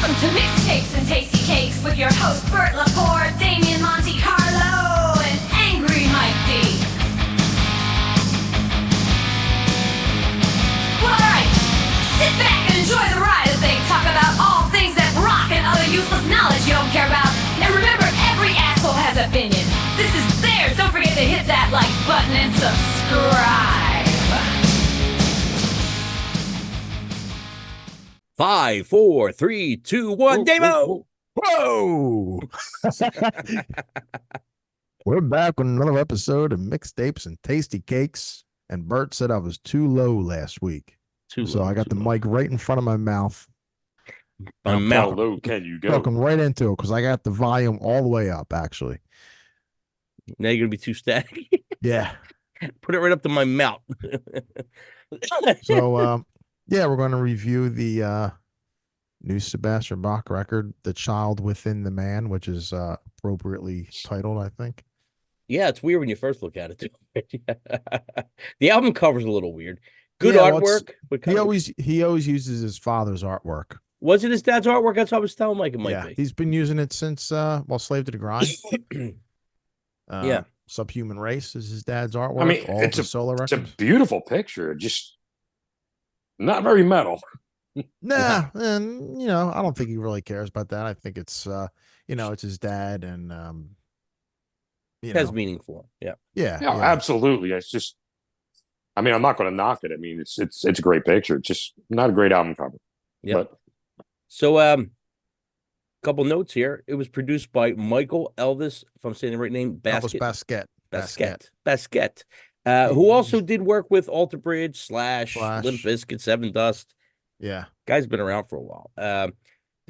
Welcome to Mixtapes and Tasty Cakes with your host Bert Laporte, Damian Monte Carlo, and Angry Mike D. Alright, sit back and enjoy the ride as they talk about all things that rock and other useless knowledge you don't care about. And remember, every asshole has an opinion. This is theirs. Don't forget to hit that like button and subscribe. 5, 4, 3, 2, 1, Damo! Whoa! We're back with another episode of Mixtapes and Tasty Cakes. And Bert said I was too low last week. So I got the mic right in front of my mouth. My I'm mouth. How low can you go? talking right into it because I got the volume all the way up, actually. Now you're going to be too static. Yeah. Put it right up to my mouth. So, yeah, we're going to review the new Sebastian Bach record, The Child Within the Man, which is appropriately titled, I think. Yeah, it's weird when you first look at it, too. The album cover's a little weird. Good Yeah, well, artwork. But He always uses his father's artwork. Was it his dad's artwork? That's what I was telling Mike it might Yeah, be. he's been using it since Slave to the Grind. Yeah. Subhuman Race is his dad's artwork. I mean, all it's the solo It's a records. beautiful picture. Just not very metal. Nah, and I don't think he really cares about that. I think it's it's his dad, and It has meaning for him. Yeah. yeah, Yeah, absolutely. It's just, I mean, I'm not going to knock it. I mean, it's a great picture. It's just not a great album cover. Yeah. But So, couple notes here. It was produced by Michael Elvis, if I'm saying the right name, Elvis Basquet, who also did work with Alter Bridge / Limp Bizkit, Seven Dust. Yeah, Guy's been around for a while. The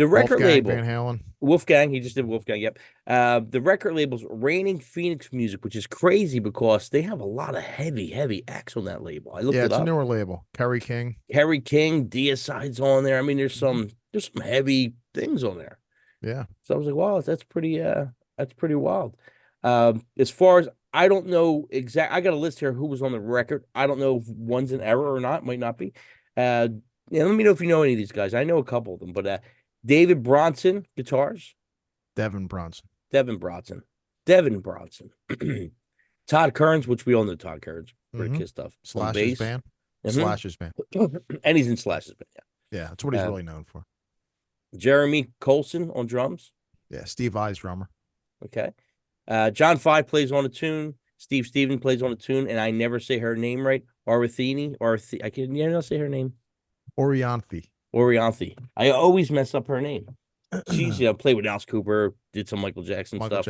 record Wolfgang label, Van Halen. Wolfgang, he just did Wolfgang, yep. The record label's Reigning Phoenix Music, which is crazy because they have a lot of heavy acts on that label. I looked it It's up. a newer label. Kerry King, Deicide's on there. I mean, there's some heavy things on there. Yeah. So I was like, wow, that's pretty wild. As far as I don't know I got a list here who was on the record. I don't know if one's an error or not, might not be. Yeah, let me know if you know any of these guys. I know a couple of them, but David Bronson, guitars. Devin Bronson. Todd Kearns, which we all know Todd Kearns, pretty Kiss stuff. Slash's band. Slash's band. And he's in Slash's band, yeah. Yeah, that's what he's really known for. Jeremy Colson on drums. Yeah, Steve Vai's drummer. Okay. John Five plays on a tune. Steve Steven plays on a tune, and I never say her name right. Arathini, I can not say her name. Orianthi. I always mess up her name. She's played with Alice Cooper, did some Michael Jackson stuff.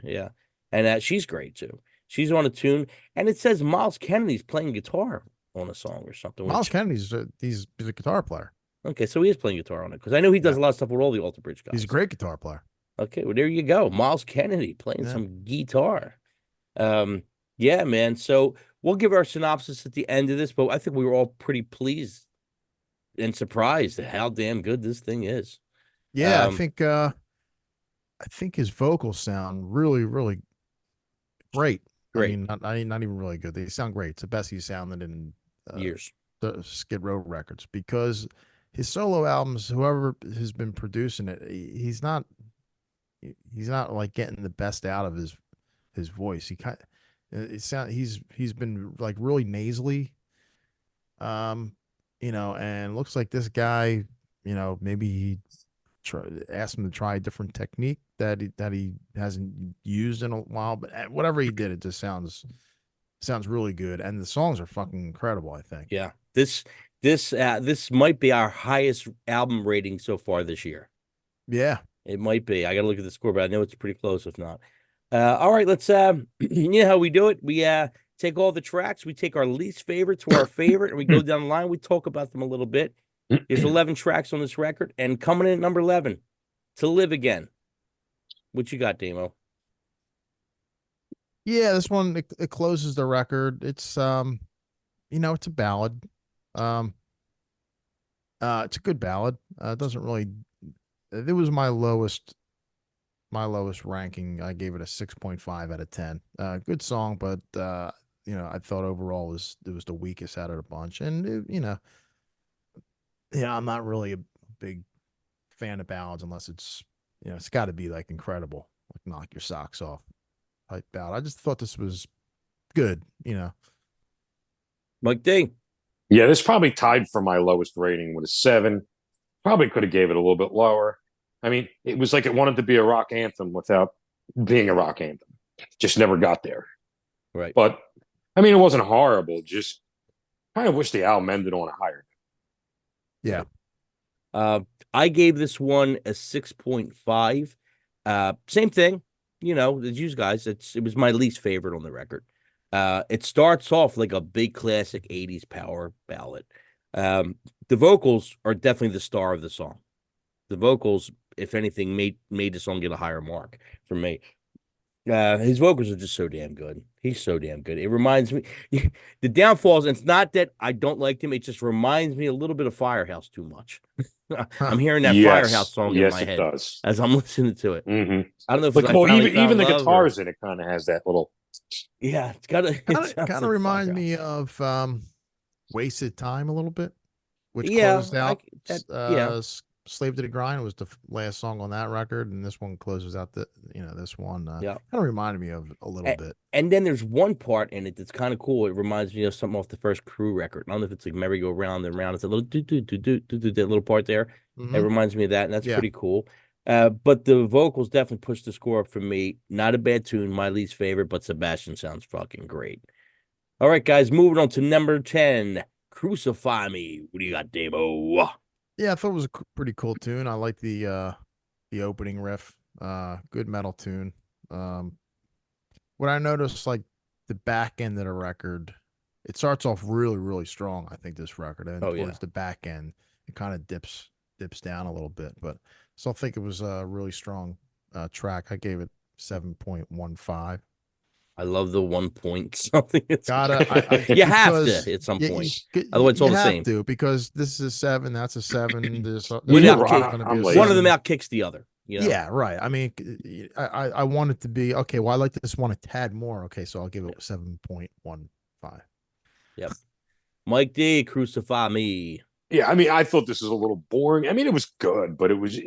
Yeah. And she's great too. She's on a tune, and it says Miles Kennedy's playing guitar on a song or something. Miles Kennedy's he's a guitar player. Okay, so he is playing guitar on it because I know he does a lot of stuff with all the Alter Bridge guys. He's a great guitar player. Okay, well, there you go. Miles Kennedy playing some guitar. Yeah, man. So we'll give our synopsis at the end of this, but I think we were all pretty pleased and surprised at how damn good this thing is. Yeah, I think his vocals sound really, really great. Great. I mean, not even really good. They sound great. It's the best he's sounded in years. The Skid Row records, because his solo albums, whoever has been producing it, he's not like getting the best out of his voice. He's been like really nasally, and it looks like this guy, maybe he asked him to try a different technique that he hasn't used in a while, but whatever he did, it just sounds really good, and the songs are fucking incredible, I think. Yeah, this might be our highest album rating so far this year. Yeah, it might be. I gotta look at the score, but I know it's pretty close, if not. All right, let's you know how we do it. We take all the tracks, we take our least favorite to our favorite, and we go down the line, we talk about them a little bit. There's 11 tracks on this record, and coming in at number 11, To Live Again. What you got, Damo? Yeah, this one it closes the record. It's it's a ballad. It's a good ballad. It doesn't really. It was my lowest ranking. I gave it a 6.5 out of 10. Good song, but I thought overall it was the weakest out of the bunch, and I'm not really a big fan of ballads unless it's it's got to be like incredible, like knock your socks off type ballad. I just thought this was good. Mike D. Yeah, this probably tied for my lowest rating with a 7. Probably could have gave it a little bit lower. I mean, it was like it wanted to be a rock anthem without being a rock anthem. Just never got there. Right. But I mean, it wasn't horrible. Just kind of wish the album ended on a higher. Yeah. I gave this one a 6.5. Same thing, as you guys. It was my least favorite on the record. It starts off like a big classic 80s power ballad. The vocals are definitely the star of the song. The vocals, if anything, made the song get a higher mark for me. His vocals are just so damn good. He's so damn good. It reminds me, the downfalls, and it's not that I don't like him. It just reminds me a little bit of Firehouse too much. I'm hearing that Firehouse song in my head does. as I'm listening to it. Mm-hmm. I don't know if like, it's well, I even the love guitars in it kind of has that little. Yeah, it's got to Kind of reminds me of Wasted Time a little bit, which Yeah, closed out yeah. Slave to the Grind was the last song on that record, and this one closes out this one. Yeah. Kind of reminded me of a little bit. And then there's one part in it that's kind of cool. It reminds me of something off the first Crew record. I don't know if it's like merry-go-round and round. It's a little that little part there. It reminds me of that, and that's pretty cool. But the vocals definitely pushed the score up for me. Not a bad tune, my least favorite, but Sebastian sounds fucking great. All right, guys, moving on to number 10, Crucify Me. What do you got, Damo? Yeah, I thought it was a pretty cool tune. I like the opening riff. Good metal tune. What I noticed, like the back end of the record, it starts off really, really strong. I think this record, and towards the back end, it kind of dips down a little bit. But I still think it was a really strong track. I gave it 7.15. I love the 1 point something. It's you have to at some point. Otherwise, it's all the same. Because this is a 7, that's a 7. There's one of them outkicks the other. Yeah, right. I mean, I want it to be okay. Well, I like this one a tad more. Okay, so I'll give it 7.15. Yep. Mike D, Crucify Me. Yeah, I mean, I thought this was a little boring. I mean, it was good, but it was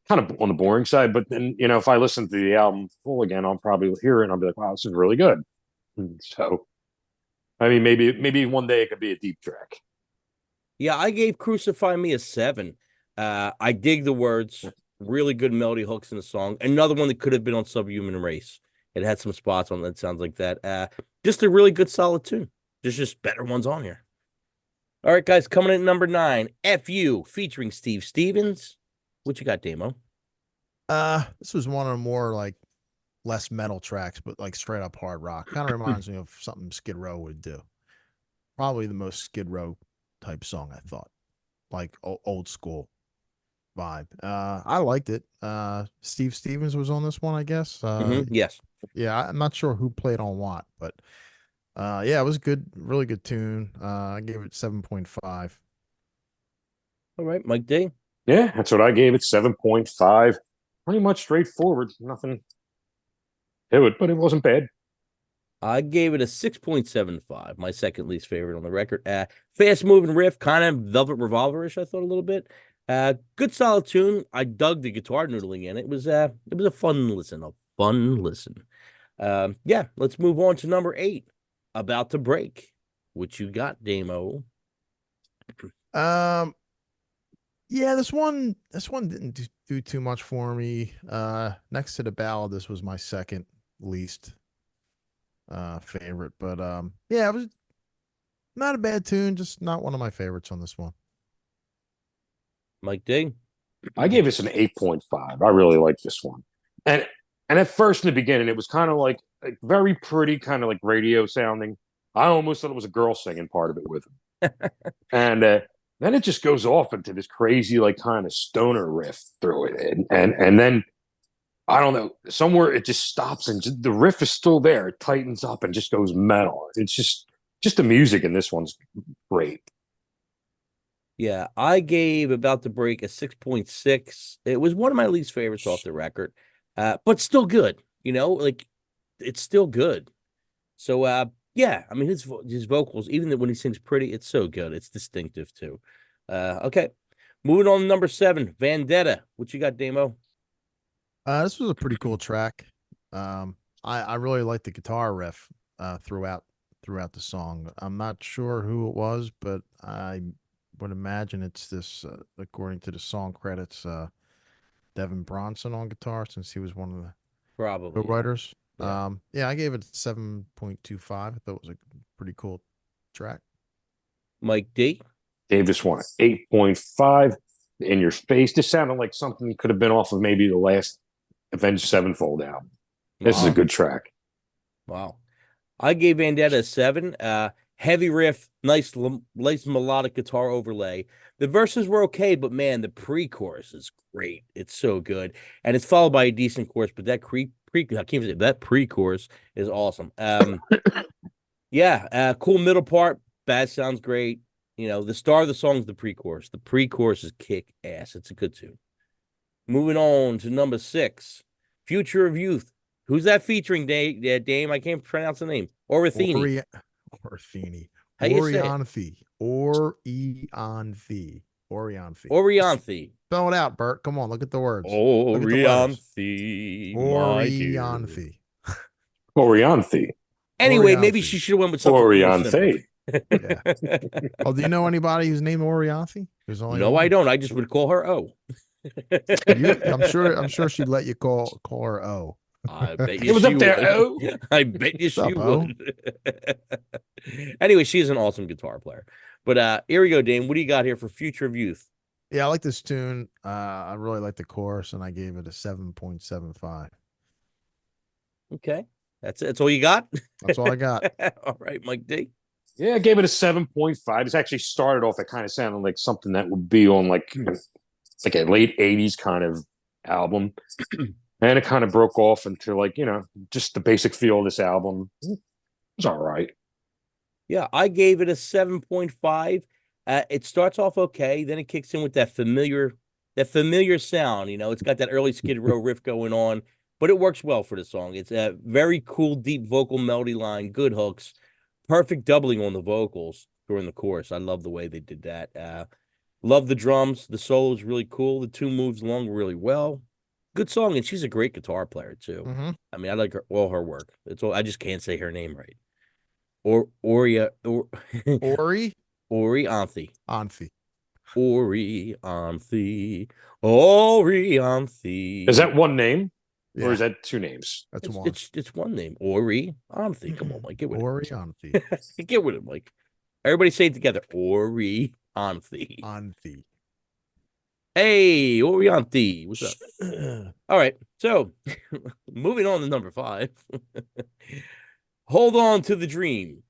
kind of on the boring side. But then if I listen to the album full again, I'll probably hear it and I'll be like, wow, this is really good. So, I mean, maybe one day it could be a deep track. Yeah, I gave Crucify Me a 7. I dig the words. Really good melody hooks in the song. Another one that could have been on Subhuman Race. It had some spots on that sounds like that. Just a really good, solid tune. There's just better ones on here. All right, guys, coming in at number 9, FU featuring Steve Stevens. What you got, Damo? This was one of the more like less metal tracks, but like straight up hard rock. Kind of reminds me of something Skid Row would do. Probably the most Skid Row type song, I thought. Like old school vibe. I liked it. Steve Stevens was on this one, I guess. Yes. Yeah, I'm not sure who played on what, but yeah, it was good, really good tune. I gave it 7.5. All right, Mike D. Yeah, that's what I gave it, 7.5. Pretty much straightforward. Nothing to it, but it wasn't bad. I gave it a 6.75, my second least favorite on the record. Fast moving riff, kind of Velvet Revolver-ish, I thought a little bit. Good solid tune. I dug the guitar noodling in it. It was a fun listen, Yeah, let's move on to number 8, About to Break. What you got, Damo? Yeah, this one didn't do too much for me. Next to the ballad, this was my second least favorite, but yeah, it was not a bad tune, just not one of my favorites on this one. Mike D. I gave this an 8.5. I really like this one. And at first in the beginning, it was kind of like very pretty, kind of like radio sounding. I almost thought it was a girl singing part of it with him. And then it just goes off into this crazy, like kind of stoner riff through it. And then I don't know, somewhere it just stops and the riff is still there. It tightens up and just goes metal. It's just the music in this one's great. Yeah, I gave About to Break a 6.6. It was one of my least favorites off the record, but still good. Like it's still good. So, yeah, I mean his vocals, even when he sings pretty, it's so good. It's distinctive too. Okay, Moving on to number 7, Vendetta. What you got, Damo? This was a pretty cool track. I really like the guitar riff throughout the song. I'm not sure who it was, but I would imagine it's this, according to the song credits, Devin Bronson on guitar, since he was one of the Probably. co-writers. Yeah. Yeah, I gave it 7.25. I thought it was a pretty cool track. Mike D. Gave this one 8.5. In your face. This sounded like something could have been off of maybe the last Avenged Sevenfold album. This is a good track. Wow. I gave Vendetta a 7. Heavy riff, nice melodic guitar overlay. The verses were okay, but man, the pre-chorus is great. It's so good, and it's followed by a decent chorus. But that that pre-chorus is awesome. Yeah, cool middle part. Bass sounds great. You know, the star of the song is the pre-chorus. The pre-chorus is kick ass. It's a good tune. Moving on to number 6, Future of Youth. Who's that featuring, Dame? I can't pronounce the name. Orithini. Orithini. How you say it? Orianthe. Orianthe. Spell it out, Bert. Come on, look at the words. Orianthe. Orianthe. Orianthe. Anyway, maybe she should have went with something. Orianthe. Yeah. Oh, do you know anybody who's named Orianthe? No, I don't. I just would call her O. I'm sure she'd let you call her O. I bet you she would. I bet you she would. Anyway, she's an awesome guitar player. But here we go, Dame. What do you got here for Future of Youth? Yeah, I like this tune. I really like the chorus, and I gave it a 7.75. Okay. That's all you got? That's all I got. All right, Mike D. Yeah, I gave it a 7.5. It's actually started off, it kind of sounded like something that would be on like a late 80s kind of album. And it kind of broke off into like, just the basic feel of this album. It's all right. Yeah, I gave it a 7.5. It starts off okay, then it kicks in with that familiar sound. It's got that early Skid Row riff going on, but it works well for the song. It's a very cool, deep vocal melody line, good hooks, perfect doubling on the vocals during the chorus. I love the way they did that. Love the drums. The solo is really cool. The tune moves along really well. Good song, and she's a great guitar player too. Mm-hmm. I mean, I like all her work. I just can't say her name right. Orianthe. Orianthe. Orianthe. Is that one name? Yeah. Or is that two names? That's one. It's one name. Orianthe. Come on, Mike. Get with Orianthe. it. Get with it, Mike. Everybody say it together. Orianthe. Anthe. Hey, Orianthe. What's up? All right. So, moving on to number 5. Hold on to the dream.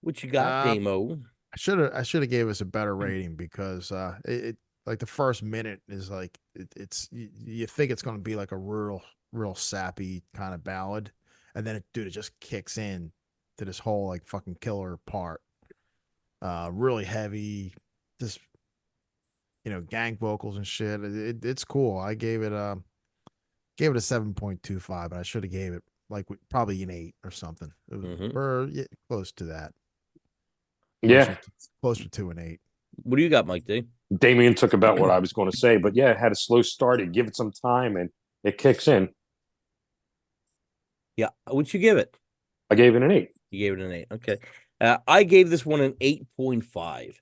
What you got, Damo? I should have gave us a better rating because it like the first minute is like it's you think it's going to be like a real sappy kind of ballad, and then it just kicks in to this whole like fucking killer part. Really heavy, just gang vocals and shit. It's cool. I gave it a 7.25, but I should have gave it like probably an 8 or something. It was, or close to that. Closer to an 8. What do you got, Mike D? Damien took about what I was going to say, but yeah, it had a slow start. Give it some time, and it kicks in. Yeah, what'd you give it? I gave it an 8. You gave it an 8. Okay. I gave this one an 8.5.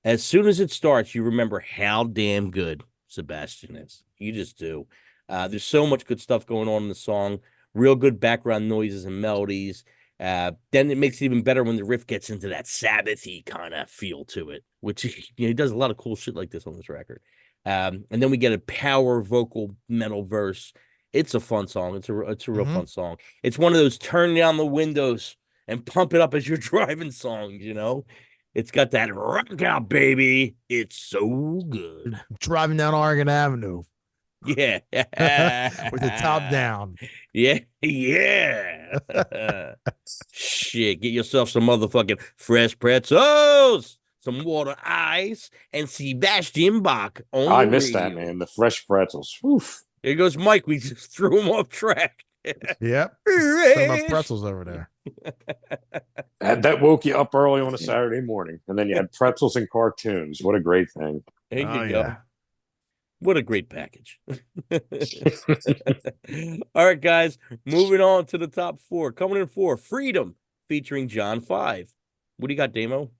As soon as it starts, you remember how damn good Sebastian is. You just do. There's so much good stuff going on in the song. Real good background noises and melodies. Then it makes it even better when the riff gets into that Sabbath-y kind of feel to it, which he does a lot of cool shit like this on this record. And then we get a power vocal metal verse. It's a fun song. It's a real fun song. It's one of those turn down the windows and pump it up as you're driving songs, It's got that rock out, baby. It's so good. Driving down Oregon Avenue. Yeah. With the top down. Yeah. Shit, get yourself some motherfucking fresh pretzels, some water ice, and Sebastian Bach on I missed that, man. The fresh pretzels. Oof. Here goes Mike. We just threw him off track. Yep. Some of pretzels over there. That woke you up early on a Saturday morning, and then you had pretzels and cartoons. What a great thing. There Oh you go. yeah. What a great package. All right, guys, moving on to the top 4. Coming in 4, Freedom, featuring John 5. What do you got, Damo?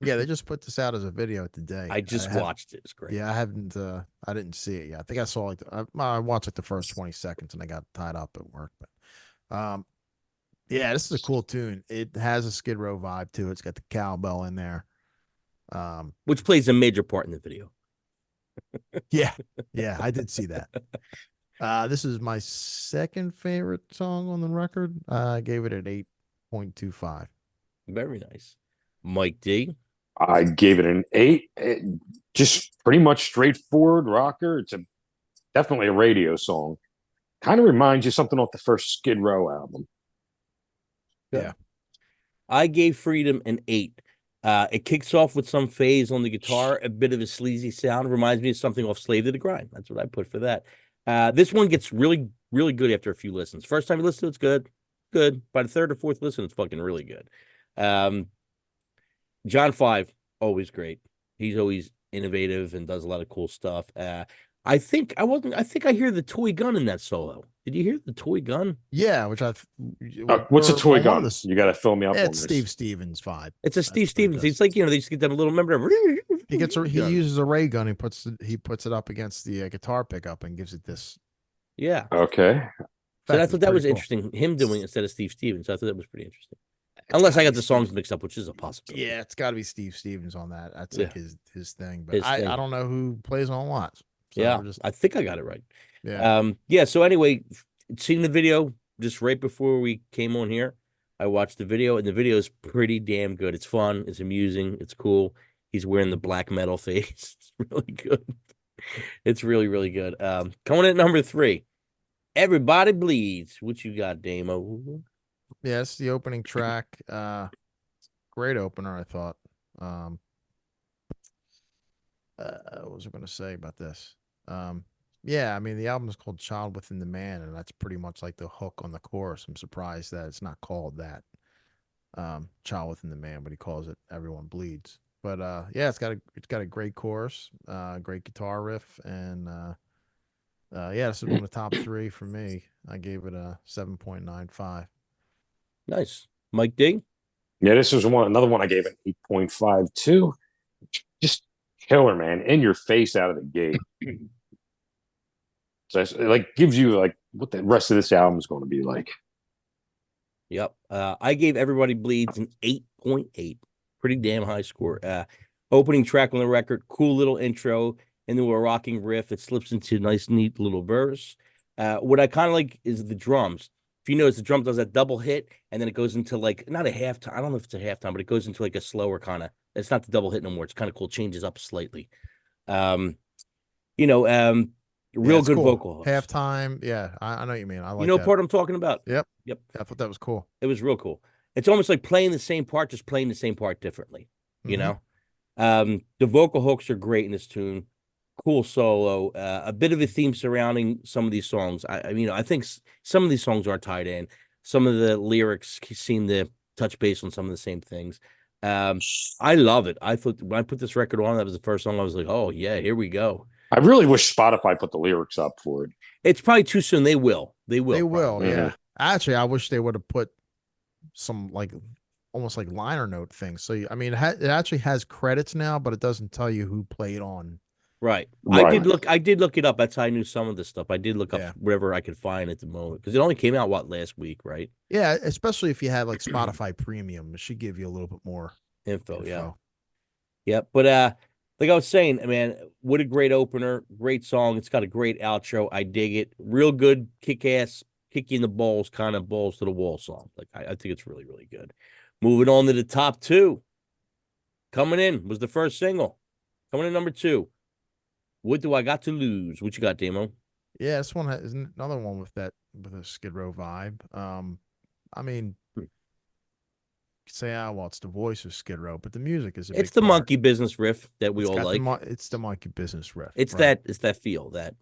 Yeah, they just put this out as a video today. I just watched it. It's great. Yeah, I haven't. I didn't see it yet. I think I saw I watched like the first 20 seconds and I got tied up at work. But yeah, this is a cool tune. It has a Skid Row vibe to it. It's got the cowbell in there. Which plays a major part in the video. Yeah, yeah, I did see that. This is my second favorite song on the record. I gave it an 8.25. Very nice. Mike D. I gave it an 8. Just pretty much straightforward rocker. It's definitely a radio song. Kind of reminds you something off the first Skid Row album. Yeah. I gave Freedom an 8. It kicks off with some phase on the guitar, a bit of a sleazy sound. Reminds me of something off Slave to the Grind. That's what I put for that. This one gets really, really good after a few listens. First time you listen to it, it's good. Good. By the third or fourth listen, it's fucking really good. John 5, always great. He's always innovative and does a lot of cool stuff. I think I hear the toy gun in that solo. Did you hear the toy gun? Yeah, which What's a toy gun? This, You got to fill me up on it's this. Steve Stevens vibe. It's a Steve That's what it Stevens. does. It's like, they just get them little member. He uses a ray gun. He puts it up against the guitar pickup and gives it this. Yeah. Okay. So I thought that was cool. interesting. Him doing it instead of Steve Stevens. I thought that was pretty interesting. Unless I got the songs mixed up, which is a possibility. Yeah, it's got to be Steve Stevens on that. That's like his thing. But His thing. I don't know who plays on what. So yeah, I think I got it right. Yeah. Yeah. So anyway, seeing the video just right before we came on here, I watched the video, and the video is pretty damn good. It's fun. It's amusing. It's cool. He's wearing the black metal face. It's really good. It's really, really good. Coming in at number 3, Everybody Bleeds. What you got, Damo? Yeah, it's the opening track. Great opener, I thought. What was I going to say about this? Yeah, I mean, the album is called Child Within the Man, and that's pretty much like the hook on the chorus. I'm surprised that it's not called that. Child Within the Man, but he calls it Everyone Bleeds. But yeah, it's got a great chorus, great guitar riff, and yeah, this is one of the top 3 for me. I gave it a 7.95. Nice. Mike D. Yeah, this was another one I gave an 8.52. Just killer, man. In your face out of the gate. So it like gives you like what the rest of this album is going to be like. Yep. I gave Everybody Bleeds an 8.8. Pretty damn high score. Opening track on the record, cool little intro, and then a rocking riff. It slips into a nice, neat little verse. What I kind of like is the drums. If you notice, the drum does that double hit, and then it goes into like, not a halftime. I don't know if it's a halftime, but it goes into like a slower kind of, it's not the double hit no more. It's kind of cool. Changes up slightly. Real good cool. vocal hooks. Halftime. Yeah, I know what you mean. I like that part I'm talking about? Yep. Yep. I thought that was cool. It was real cool. It's almost like playing the same part, just playing the same part differently. You know? The vocal hooks are great in this tune. Cool solo. A bit of a theme surrounding some of these songs. I think some of these songs are tied in. Some of the lyrics seem to touch base on some of the same things. I love it. I thought when I put this record on, that was the first song I was like, oh yeah, here we go. I really wish Spotify put the lyrics up for it. It's probably too soon. They will. They will. Yeah. Mhm. Actually, I wish they would have put some like almost like liner note things. So I mean, it actually has credits now, but it doesn't tell you who played on. Right. Right. I did look it up. That's how I knew some of this stuff. I did look up whatever I could find at the moment because it only came out last week, right? Yeah, especially if you have like Spotify Premium, it should give you a little bit more info. Yeah. But like I was saying, man, what a great opener, great song. It's got a great outro. I dig it. Real good, kick ass, kick you in the balls, kind of balls to the wall song. Like I think it's really, really good. Moving on to the top 2. Coming in was the first single. Coming in number 2. What do I got to lose? What you got, Damo? Yeah, this one is another one with a Skid Row vibe. I mean, you could say, well, it's the voice of Skid Row, but the music is It's the part. monkey business riff that we all like. It's the monkey business riff. It's right? that feel, that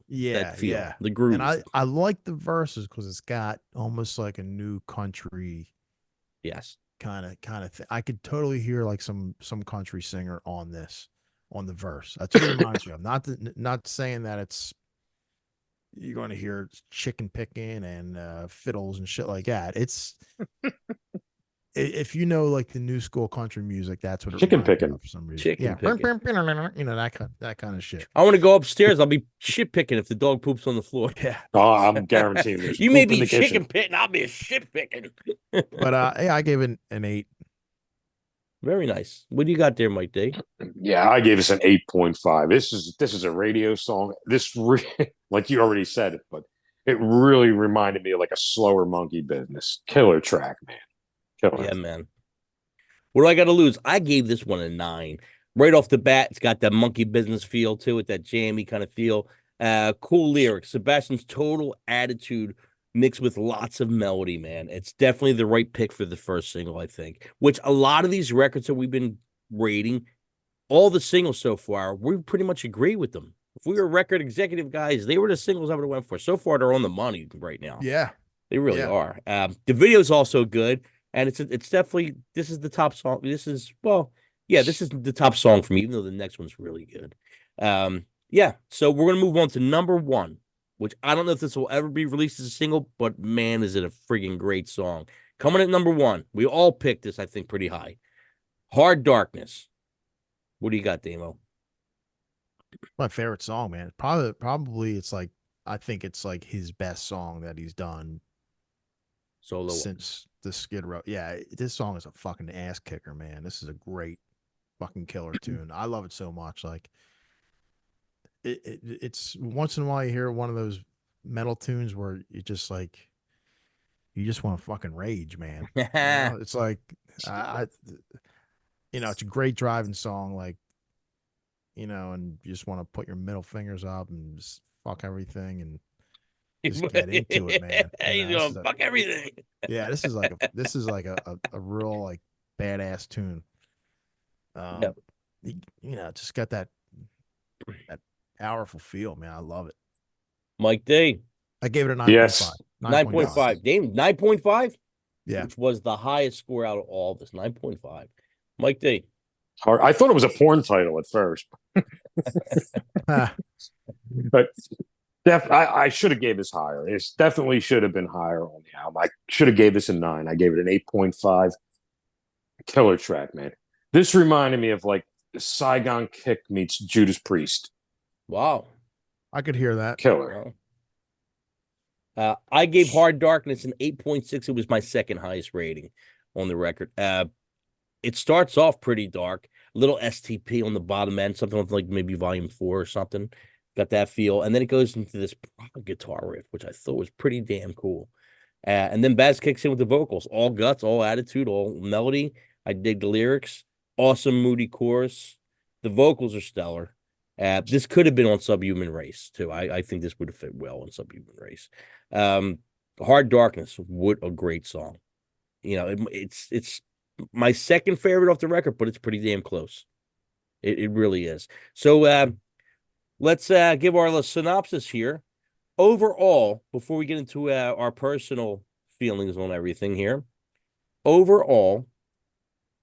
feel, the groove. And I like the verses because it's got almost like a new country. Yes. Kind of thing. I could totally hear like some country singer on this. on the verse. That's what it reminds me of. Not saying that it's you're going to hear chicken picking and fiddles and shit like that. It's if you know like the new school country music, that's what it Chicken reminds me picking. of for some reason. Chicken Yeah, picking. you know that kind of shit. I want to go upstairs. I'll be shit picking if the dog poops on the floor. Yeah, Oh, I'm guaranteeing there's You may poop in be the kitchen. chicken picking. I'll be shit picking. but yeah, I gave it an 8. Very nice. What do you got there, Mike D? Yeah, I gave this an 8.5. This is a radio song. Like you already said it, but it really reminded me of like a slower monkey business. Killer track, man. Killer. Yeah, man. What do I got to lose? I gave this one a 9. Right off the bat, it's got that monkey business feel to it, that jammy kind of feel. Cool lyrics. Sebastian's total attitude mixed with lots of melody, man. It's definitely the right pick for the first single, I think. Which a lot of these records that we've been rating, all the singles so far, we pretty much agree with them. If we were record executive guys, they were the singles I would have went for. So far, they're on the money right now. Yeah, They really Yeah. are. The video's also good, and it's definitely this is the top song. This is this is the top song for me, even though the next one's really good. Yeah. So we're gonna move on to number 1, which I don't know if this will ever be released as a single, but man, is it a friggin' great song. Coming at number 1, we all picked this, I think, pretty high. Hard Darkness. What do you got, Damo? my favorite song, man. Probably it's like I think it's like his best song that he's done Solo. since the Skid Row. Yeah, this song is a fucking ass kicker, man. This is a great fucking killer tune. I love it so much. Like it's once in a while you hear one of those metal tunes where you just like you just want to fucking rage, man. You know? It's like I it's a great driving song, like and you just want to put your middle fingers up and just fuck everything and just get into it, man. He's This going fuck everything. yeah, this is like a real like badass tune. Yep. Just got that powerful feel, man. I love it. Mike D. I gave it a 9.5. Yes. 9.5. Dame, 9.5? Yeah. Which was the highest score out of all of this. 9.5. Mike D. I thought it was a porn title at first, but I should have gave this higher. It definitely should have been higher on the album. I should have gave this a 9. I gave it an 8.5. Killer track, man. This reminded me of like Saigon Kick meets Judas Priest. Wow. I could hear that. Killer. I gave Hard Darkness an 8.6. It was my second highest rating on the record. It starts off pretty dark, a little STP on the bottom end, something like maybe volume 4 or something. Got that feel. And then it goes into this guitar riff, which I thought was pretty damn cool. And then Baz kicks in with the vocals, all guts, all attitude, all melody. I dig the lyrics. Awesome, moody chorus. The vocals are stellar. This could have been on Subhuman Race, too. I think this would have fit well on Subhuman Race. Hard Darkness, what a great song. It's my second favorite off the record, but it's pretty damn close. It really is. So let's give our synopsis here. Overall, before we get into our personal feelings on everything here, overall,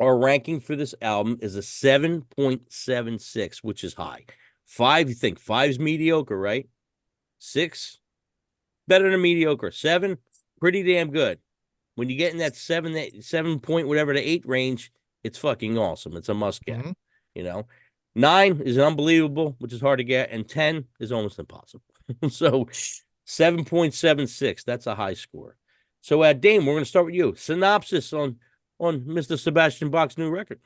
our ranking for this album is a 7.76, which is high. 5, you think 5's mediocre, right? 6, better than mediocre. 7, pretty damn good. When you get in that 7 point whatever to 8 range, it's fucking awesome. It's a must get. Mm-hmm. 9 is unbelievable, which is hard to get, and 10 is almost impossible. So 7.76, that's a high score. So Dame, we're going to start with you. Synopsis on Mr. Sebastian Bach's new record.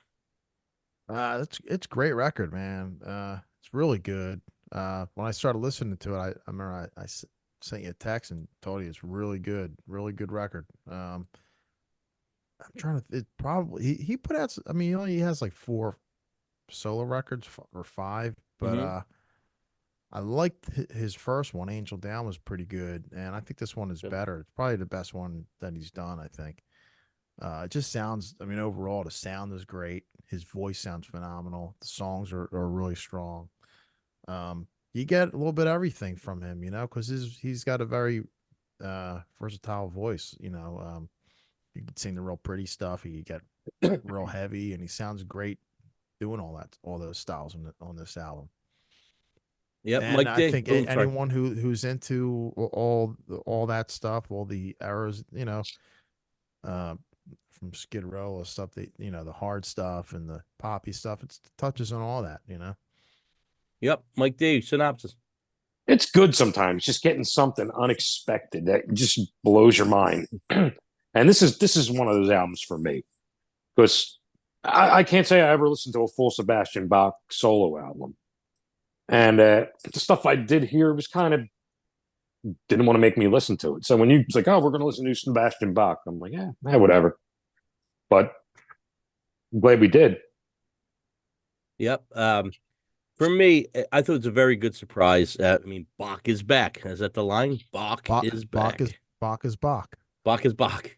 It's a great record, man. It's really good. When I started listening to it, I remember I sent you a text and told you it's really good record. I'm trying to. It probably he put out. I mean, he only has like 4 solo records or 5, but I liked his first one. Angel Down was pretty good, and I think this one is better. It's probably the best one that he's done, I think. It just sounds. I mean, overall, the sound is great. His voice sounds phenomenal. The songs are really strong. You get a little bit of everything from him, because he's got a very versatile voice. You can sing the real pretty stuff. He get real heavy, and he sounds great doing all those styles on this album. Yep, And Mike I D. think Oh, sorry. anyone who's into all that stuff, all the eras, uh, from Skid Row or stuff, that the hard stuff and the poppy stuff, it touches on all that. Yep, Mike D. Synopsis. It's good sometimes, just getting something unexpected that just blows your mind. And this is one of those albums for me because I can't say I ever listened to a full Sebastian Bach solo album. And the stuff I did hear was kind of didn't want to make me listen to it. So when you was like, "Oh, we're going to listen to Sebastian Bach," I'm like, "Yeah, whatever." But I'm glad we did. Yep. For me, I thought it was a very good surprise. I mean, Bach is back. Is that the line? Bach is back. Bach is Bach. Bach is Bach.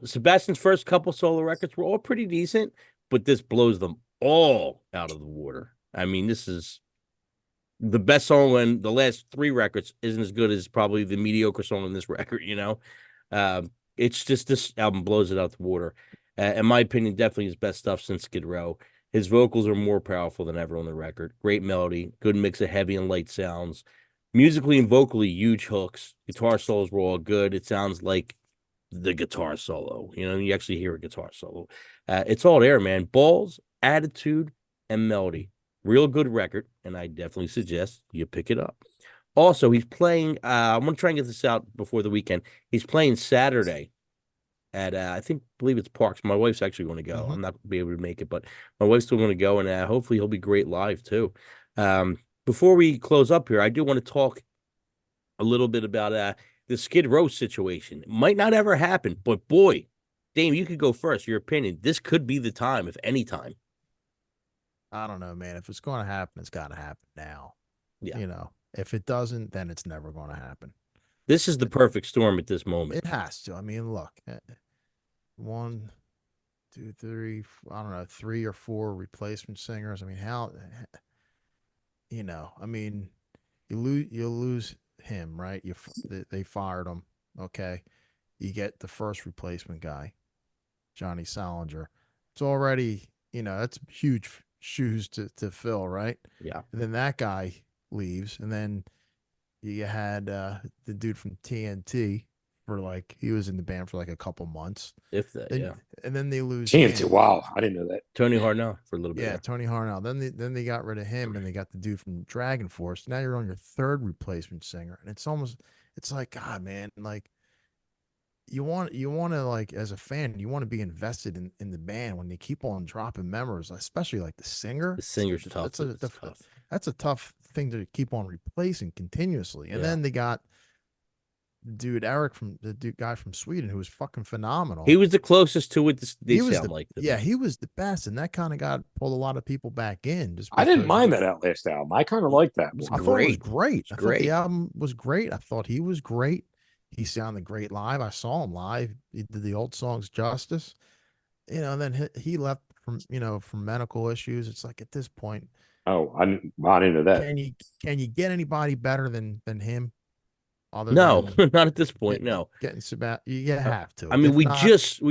Sebastian's first couple solo records were all pretty decent, but this blows them all out of the water. I mean, this is the best song in the last 3 records isn't as good as probably the mediocre song in this record, It's just this album blows it out the water. In my opinion, definitely his best stuff since Skid Row. His vocals are more powerful than ever on the record. Great melody, good mix of heavy and light sounds. Musically and vocally, huge hooks. Guitar solos were all good. It sounds like the guitar solo. You actually hear a guitar solo. It's all there, man. Balls, attitude, and melody. Real good record, and I definitely suggest you pick it up. Also, he's playing. I'm gonna try and get this out before the weekend. He's playing Saturday at believe it's Parks. My wife's actually going to go. I'm not going to be able to make it, but my wife's still going to go, and hopefully he'll be great live too. Before we close up here, I do want to talk a little bit about the Skid Row situation. It might not ever happen, but boy, Dame, you could go first. Your opinion. This could be the time, if any time. I don't know, man. If it's going to happen, it's got to happen now. Yeah. If it doesn't, then it's never going to happen. This is the perfect storm at this moment. It has to. I mean, look, 1, 2, 3, I don't know, 3 or 4 replacement singers. I mean, how, I mean, you lose him, right? They fired him. Okay. You get the first replacement guy, Johnny Salinger. It's already, that's huge shoes to fill, right? Yeah. And then that guy leaves, and then you had the dude from TNT he was in the band for like a couple months. If that, then, yeah. And then they lose TNT. him. Wow, I didn't know that. Tony Harnell for a little bit. Yeah, Tony Harnell. Then they got rid of him, and they got the dude from Dragon Force. Now you're on your 3rd replacement singer, and it's like, God, man, like you want to, like, as a fan, you want to be invested in the band when they keep on dropping members, especially like the singer. The singer's tough. That's a tough thing to keep on replacing continuously. And then they got the guy from Sweden, who was fucking phenomenal. He was the closest to it. They sound like yeah, he was the best, and that kind of pulled a lot of people back in. I didn't mind that last album. I kind of liked that. I thought it was great. I thought the album was great. I thought he was great. He sounded great live. I saw him live. He did the old songs justice. And then he left from medical issues. It's like, at this point, I didn't know that. Can you get anybody better than him? No, not at this point. No, getting Sebastian, you have to. I mean, we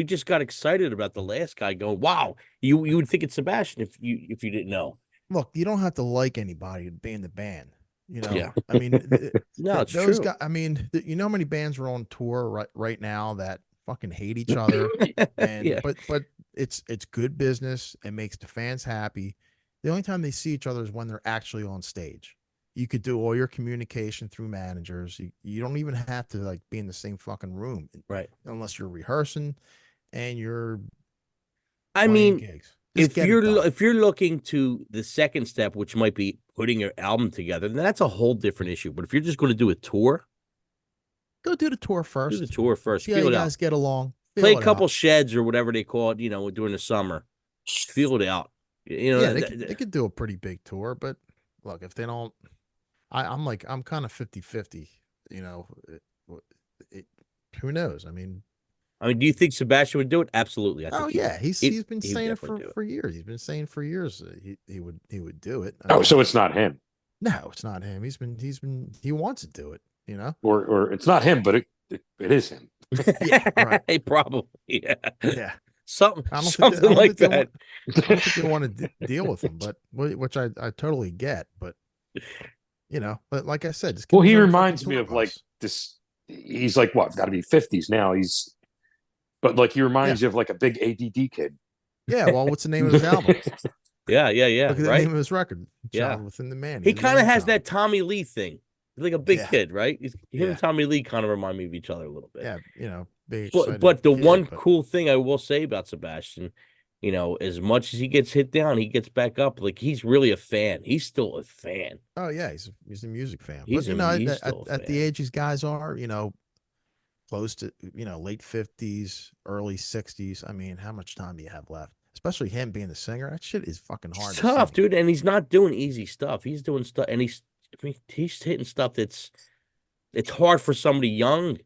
just got excited about the last guy going. Wow, you would think it's Sebastian if you didn't know. Look, you don't have to like anybody to be in the band. Yeah. I mean, no, it's those true. guys. I mean, how many bands are on tour right now that fucking hate each other, and but it's good business. It makes the fans happy. The only time they see each other is when they're actually on stage. You could do all your communication through managers. You don't even have to like be in the same fucking room, right? Unless you're rehearsing and you're. I mean, gigs. If you're looking to the second step, which might be putting your album together, then that's a whole different issue. But if you're just going to do a tour, go do the tour first. Do the tour first. Yeah, you guys get along. Play a couple sheds or whatever they call it, during the summer. Feel it out. They could do a pretty big tour, but look, if they don't, I'm kind of 50-50. Who knows? I mean, do you think Sebastian would do it? Absolutely. He's been saying it for years. He's been saying for years he would do it. So it's not him. No, it's not him. He wants to do it. Or it's not him, but it is him. Yeah, right. Probably. Yeah. something I don't think something like that. I don't think they want to deal with him, but which I totally get. But but like I said, just give Well, him his he own fucking reminds me tour of like bus. this. He's like what? Got to be 50s now. But like he Yeah, reminds you of like a big ADD kid. yeah. Well, what's the name of his album? Yeah, Look at the right. name of his record, Yeah, Child Within the Man. he He's a kind of man has child. that Tommy Lee thing. He's like a big Yeah, kid, right? Him and yeah, Tommy Lee kind of remind me of each other a little bit. yeah. Big But excited the kid, one but cool thing I will say about Sebastian, as much as he gets hit down, he gets back up. Like he's really a fan. He's still a fan. oh yeah, he's a music fan. But He's still a at the fan. age these guys are, close to late 50s, early 60s. I mean, how much time do you have left? Especially him being the singer. That shit is fucking It's hard to tough, sing. dude, and he's not doing easy stuff. He's doing stuff, and he's hitting stuff it's hard for somebody young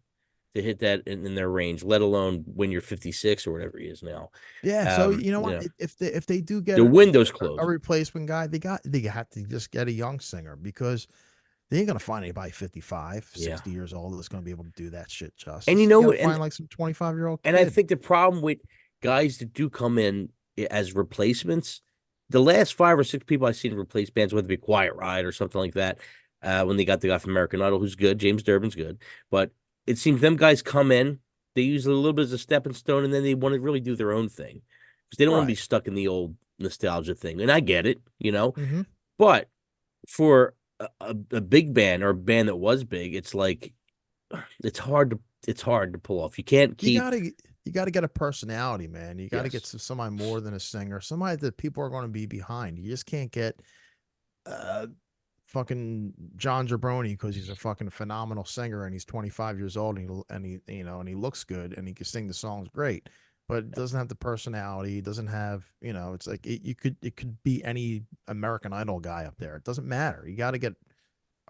to hit that in their range, let alone when you're 56 or whatever he is now. Yeah, so you know what? Yeah, If they do get the window's a closing. replacement guy, they have to just get a young singer because they ain't gonna find anybody 55, Yeah, 60 years old that's gonna be able to do that shit and justice. You gotta find like some 25-year-old and I kid. think the problem with guys that do come in as replacements, the last 5 or 6 people I've seen replace bands, whether it be Quiet Riot or something like that, when they got the guy from American Idol, who's good, James Durbin's good, but it seems them guys come in, they use it a little bit as a stepping stone, and then they want to really do their own thing because they don't want to be Right. stuck in the old nostalgia thing. And I get it, Mm-hmm. but for a big band or a band that was big, it's like it's hard to pull off. You can't keep. You gotta get a personality, man. You gotta get Yes. somebody more than a singer, somebody that people are gonna be behind. You just can't get fucking John Jabroni because he's a fucking phenomenal singer and he's 25 years old and he looks good and he can sing the songs great, but doesn't have the personality. Doesn't have It's like it could be any American Idol guy up there. It doesn't matter. You got to get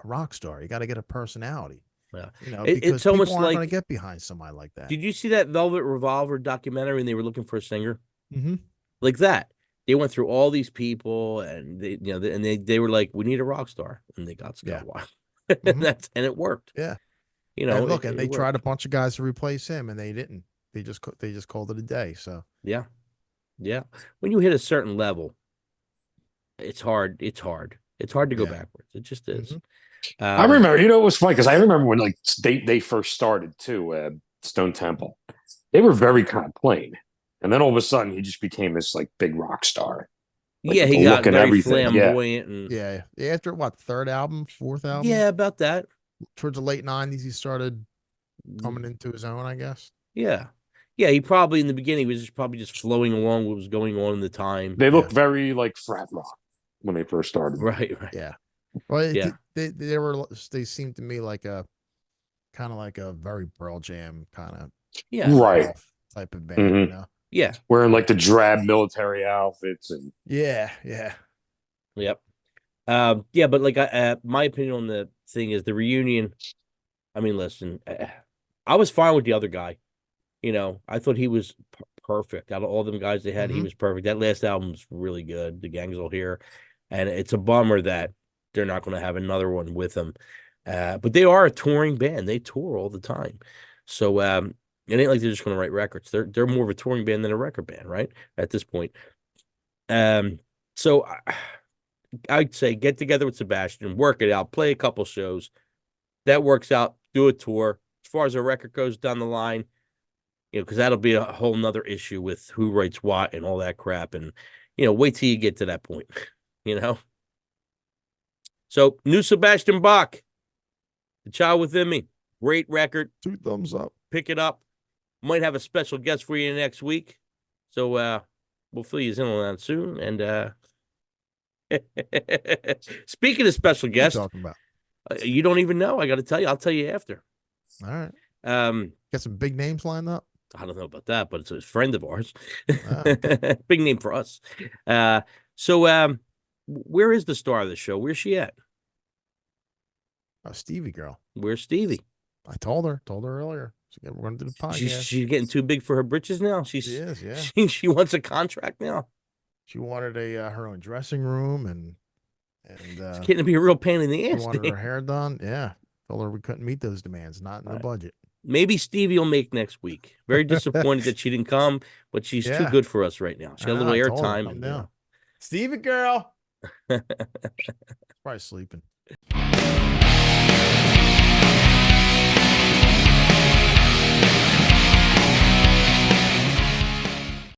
a rock star. You got to get a personality. Yeah. Because It's people almost aren't going like. to get behind somebody like that. Did you see that Velvet Revolver documentary and they were looking for a singer? Mm-hmm. Like that. They went through all these people and they were like, we need a rock star. And they got Scott Weiland. Mm-hmm. And it worked. Yeah. And look, and they tried a worked. bunch of guys to replace him, and they didn't. They just called it a day. So Yeah. Yeah. When you hit a certain level, it's hard. It's hard. It's hard to go yeah. backwards. It just is. Mhm. I remember, it was funny because I remember when like they first started too, Stone Temple. They were very kind of plain, and then all of a sudden he just became this like big rock star. Like Yeah, with he the got look and very everything. Yeah, flamboyant and Yeah. After what, third album, fourth album? yeah, about that. Towards the late 90s, he started coming into his own, I guess. Yeah. Yeah, he probably in the beginning was probably just flowing along what was going on in the time. they looked very like frat rock when they first started. Right. Yeah. Well, Yeah. they seemed to me like a kind of like a very Pearl Jam kind of Yeah. Right. type of band, Mhm. Yeah. Wearing like the drab military outfits and Yeah. Yep. Yeah, but like my opinion on the thing is the reunion. I mean, listen, I was fine with the other guy. I thought he was perfect. Out of all them guys they had, he Mhm. was perfect. That last album's really good. The Gang's All Here, and it's a bummer that they're not going to have another one with him. But they are a touring band. They tour all the time, so it ain't like they're just going to write records. They're more of a touring band than a record band, right? At this point, so I'd say get together with Sebastian, work it out, play a couple shows. That works out. Do a tour. As far as a record goes down the line, because that'll be a whole nother issue with who writes what and all that crap. And, wait till you get to that point, So, new Sebastian Bach, The Child Within Me. Great record. 2 thumbs up. Pick it up. Might have a special guest for you next week. So, we'll fill you in on that soon. And, speaking of special What are you guests, talking about? you don't even know. I got to tell you. I'll tell you after. All right. Got some big names lined up. I don't know about that, but it's a friend of ours. Okay. Big name for us. So where is the star of the show? Where's she at? Stevie girl. Where's Stevie? I told her earlier. We're going to do the podcast. She's getting too big for her britches now. She is, yeah. She wants a contract now. She wanted her own dressing room and it's getting to be a real pain in the ass. She wanted her hair done. Yeah. Told her we couldn't meet those demands, not in the budget. Maybe Stevie will make next week. Very disappointed that she didn't come, but she's too Yeah. good for us right now. She had a little I told her, airtime. come and, down. Stevie girl. Probably sleeping.